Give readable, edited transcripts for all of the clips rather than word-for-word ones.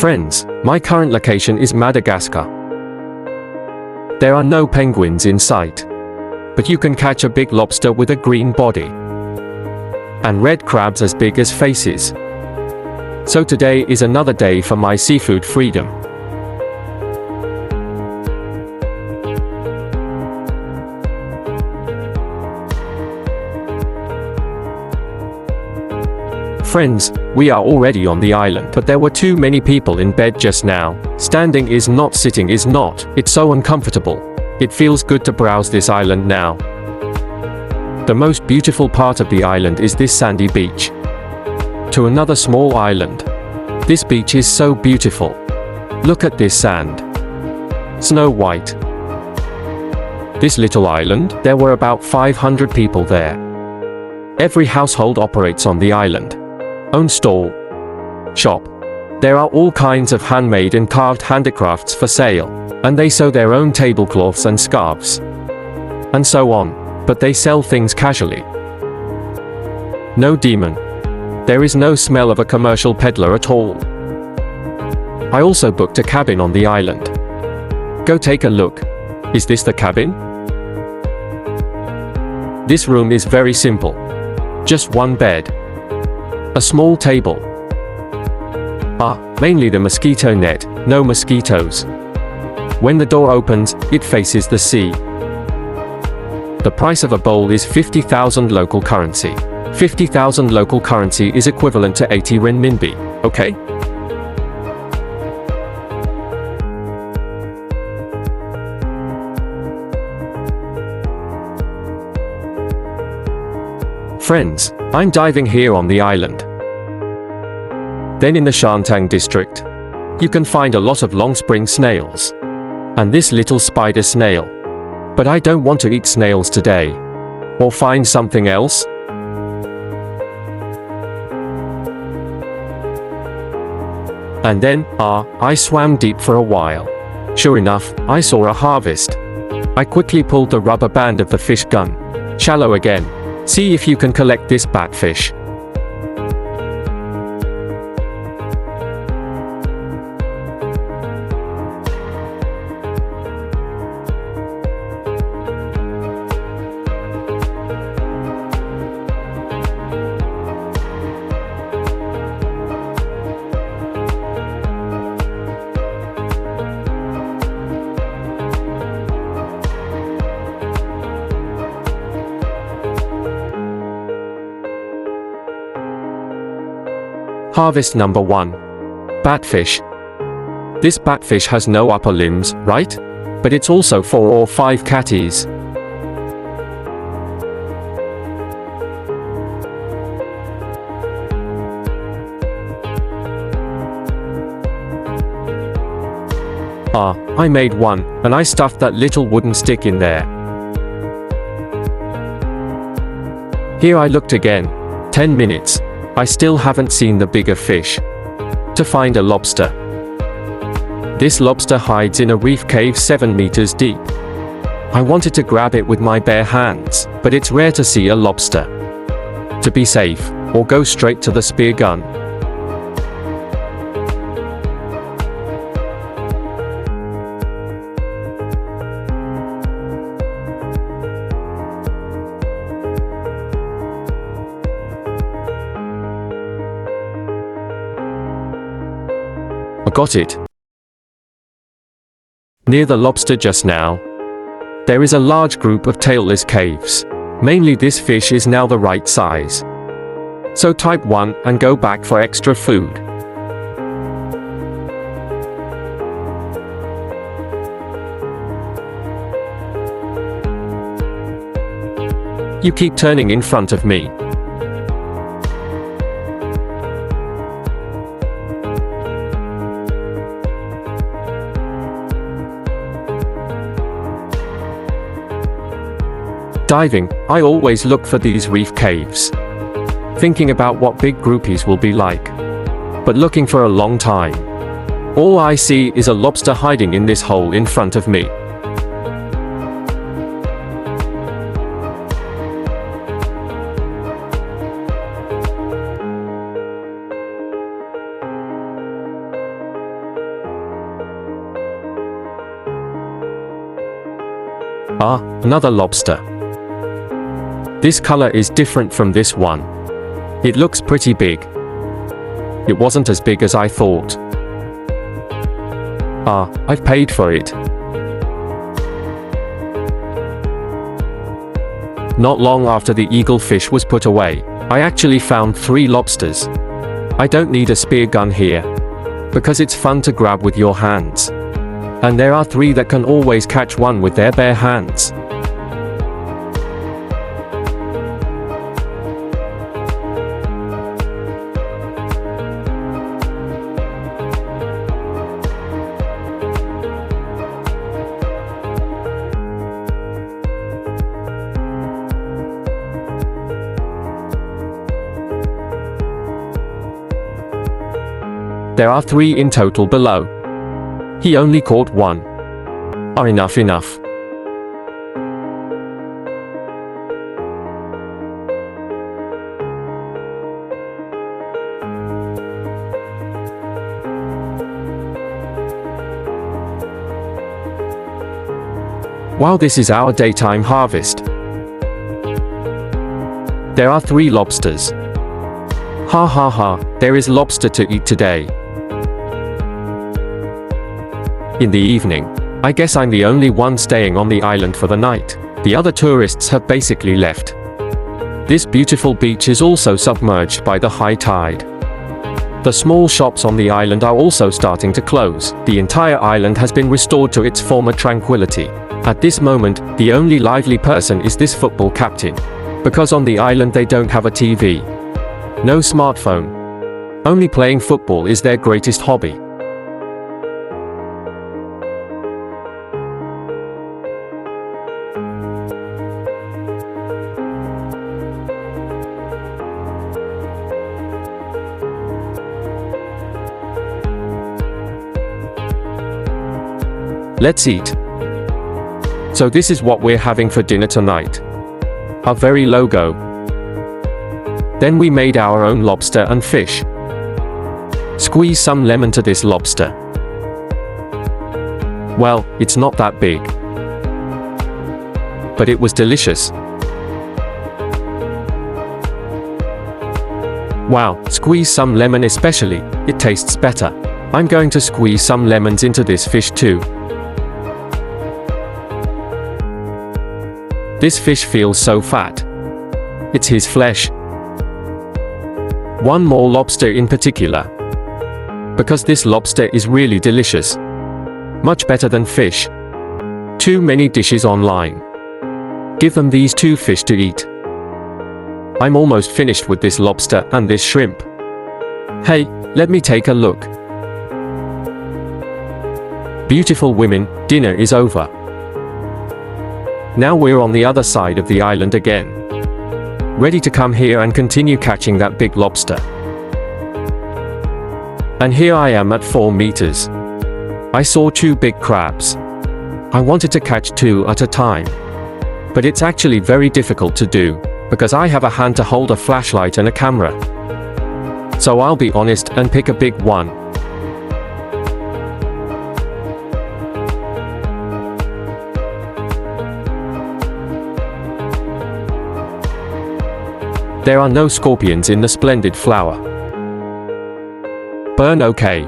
Friends, my current location is Madagascar. There are no penguins in sight, but you can catch a big lobster with a green body and red crabs as big as faces. So today is another day for my seafood freedom. Friends, we are already on the island, but there were too many people in bed just now. Standing is not, sitting is not. It's so uncomfortable. It feels good to browse this island now. The most beautiful part of the island is this sandy beach. To another small island. This beach is so beautiful. Look at this sand. Snow white. This little island, there were about 500 people there. Every household operates on the island. Own stall, shop. There are all kinds of handmade and carved handicrafts for sale, and they sew their own tablecloths and scarves, and so on, but they sell things casually. No demon. There is no smell of a commercial peddler at all. I also booked a cabin on the island. Go take a look. Is this the cabin? This room is very simple. Just one bed. A small table. Mainly the mosquito net, no mosquitoes. When the door opens, it faces the sea. The price of a bowl is 50,000 local currency. 50,000 local currency is equivalent to 80 renminbi, okay? Friends, I'm diving here on the island. Then in the Shantang district, you can find a lot of long spring snails. And this little spider snail. But I don't want to eat snails today. Or find something else. And then, I swam deep for a while. Sure enough, I saw a harvest. I quickly pulled the rubber band of the fish gun. Shallow again. See if you can collect this batfish. Harvest number 1. Batfish. This batfish has no upper limbs, right? But it's also 4 or 5 catties. I made one, and I stuffed that little wooden stick in there. Here I looked again. 10 minutes. I still haven't seen the bigger fish. To find a lobster. This lobster hides in a reef cave 7 meters deep. I wanted to grab it with my bare hands, but it's rare to see a lobster. To be safe, or go straight to the spear gun. Got it. Near the lobster just now, there is a large group of tailless caves. Mainly this fish is now the right size. So type 1 and go back for extra food. You keep turning in front of me. Diving, I always look for these reef caves. Thinking about what big groupies will be like. But looking for a long time. All I see is a lobster hiding in this hole in front of me. Ah, another lobster. This color is different from this one. It looks pretty big. It wasn't as big as I thought. Ah, I've paid for it. Not long after the eagle fish was put away, I actually found 3 lobsters. I don't need a spear gun here, because it's fun to grab with your hands. And there are 3 that can always catch one with their bare hands. There are 3 in total below. He only caught 1. Ah, enough. Wow, this is our daytime harvest. There are 3 lobsters. Ha ha ha, there is lobster to eat today. In the evening, I guess I'm the only one staying on the island for the night. The other tourists have basically left. This beautiful beach is also submerged by the high tide. The small shops on the island are also starting to close. The entire island has been restored to its former tranquility. At this moment, the only lively person is this football captain. Because on the island they don't have a TV. No smartphone. Only playing football is their greatest hobby. Let's eat. So this is what we're having for dinner tonight. Our very logo. Then we made our own lobster and fish. Squeeze some lemon to this lobster. Well, it's not that big. But it was delicious. Wow, squeeze some lemon especially, it tastes better. I'm going to squeeze some lemons into this fish too. This fish feels so fat. It's his flesh. One more lobster in particular. Because this lobster is really delicious. Much better than fish. Too many dishes online. Give them these 2 fish to eat. I'm almost finished with this lobster and this shrimp. Hey, let me take a look. Beautiful women, dinner is over. Now we're on the other side of the island again. Ready to come here and continue catching that big lobster. And here I am at 4 meters. I saw 2 big crabs. I wanted to catch 2 at a time. But it's actually very difficult to do, because I have a hand to hold a flashlight and a camera. So I'll be honest and pick a big one. There are no scorpions in the splendid flower. Burn okay.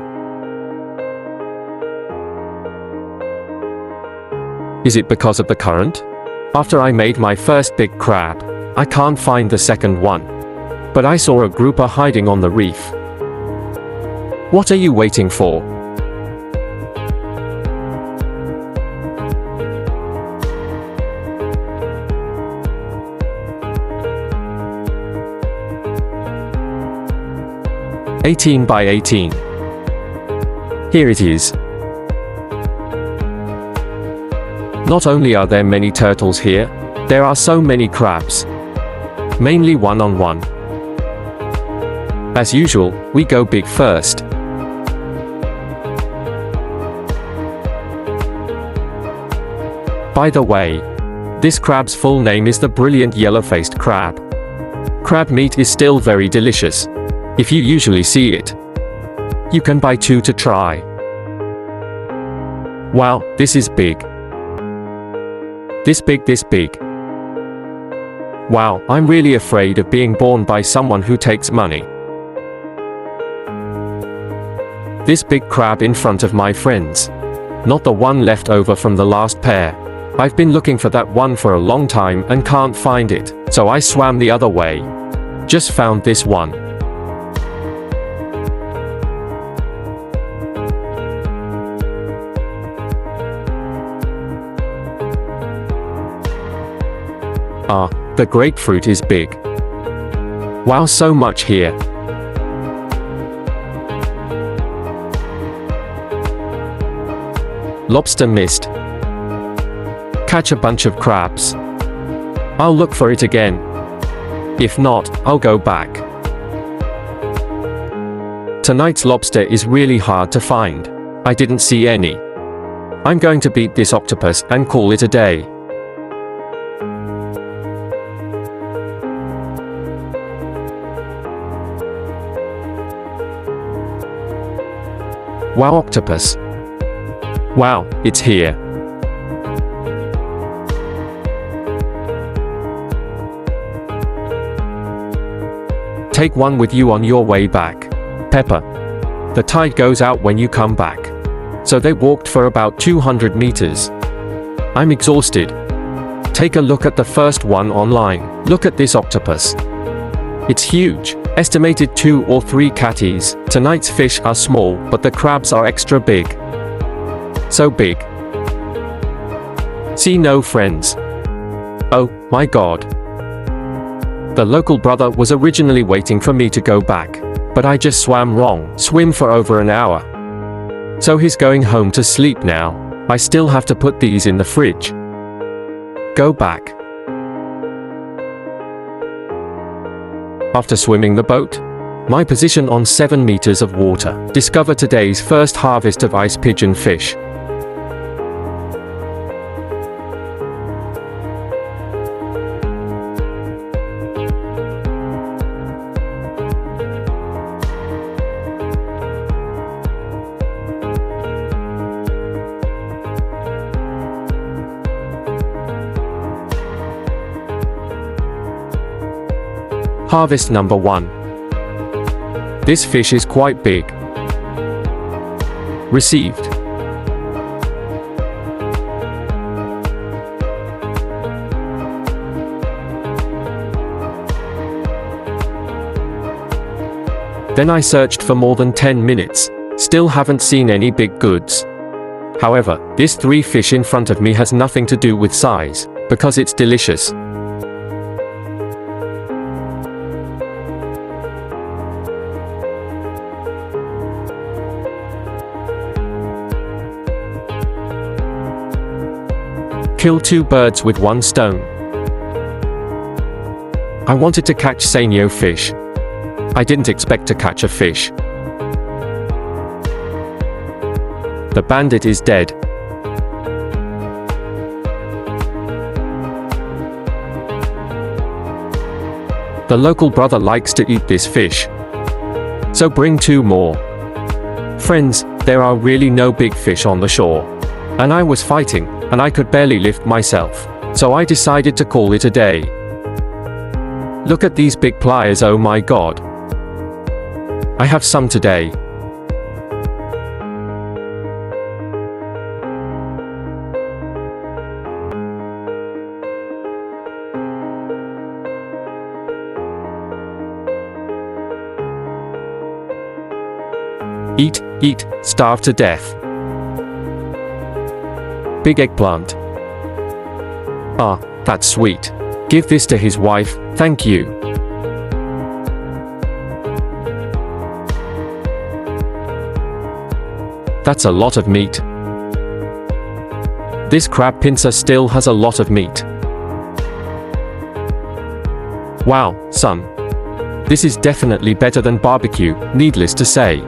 Is it because of the current? After I made my first big crab, I can't find the second one. But I saw a grouper hiding on the reef. What are you waiting for? "18 by 18. Here it is. Not only are there many turtles here, there are so many crabs. Mainly one-on-one. As usual, we go big first. By the way, this crab's full name is the brilliant yellow-faced crab. Crab meat is still very delicious. If you usually see it, you can buy 2 to try. Wow, this is big. This big. Wow, I'm really afraid of being born by someone who takes money. This big crab in front of my friends. Not the one left over from the last pair. I've been looking for that one for a long time and can't find it, so I swam the other way. Just found this one. Ah, the grapefruit is big. Wow, so much here. Lobster missed. Catch a bunch of crabs. I'll look for it again. If not, I'll go back. Tonight's lobster is really hard to find. I didn't see any. I'm going to beat this octopus and call it a day. Wow, octopus. Wow, it's here. Take one with you on your way back. Pepper. The tide goes out when you come back. So they walked for about 200 meters. I'm exhausted. Take a look at the first one online. Look at this octopus. It's huge. Estimated 2 or 3 catties. Tonight's fish are small, but the crabs are extra big. So big. See, no friends. Oh, my God. The local brother was originally waiting for me to go back, but I just swam wrong. Swim for over an hour. So he's going home to sleep now. I still have to put these in the fridge. Go back. After swimming the boat, my position on 7 meters of water, discover today's first harvest of ice pigeon fish. Harvest number 1. This fish is quite big. Received. Then I searched for more than 10 minutes. Still haven't seen any big goods. However, this 3 fish in front of me has nothing to do with size, because it's delicious. Kill 2 birds with 1 stone. I wanted to catch Sanyo fish. I didn't expect to catch a fish. The bandit is dead. The local brother likes to eat this fish. So bring 2 more. Friends, there are really no big fish on the shore. And I was fighting, and I could barely lift myself. So I decided to call it a day. Look at these big pliers, oh my God. I have some today. Eat, eat, starve to death. Big eggplant. Ah, that's sweet. Give this to his wife, thank you. That's a lot of meat. This crab pincer still has a lot of meat. Wow, son. This is definitely better than barbecue, needless to say.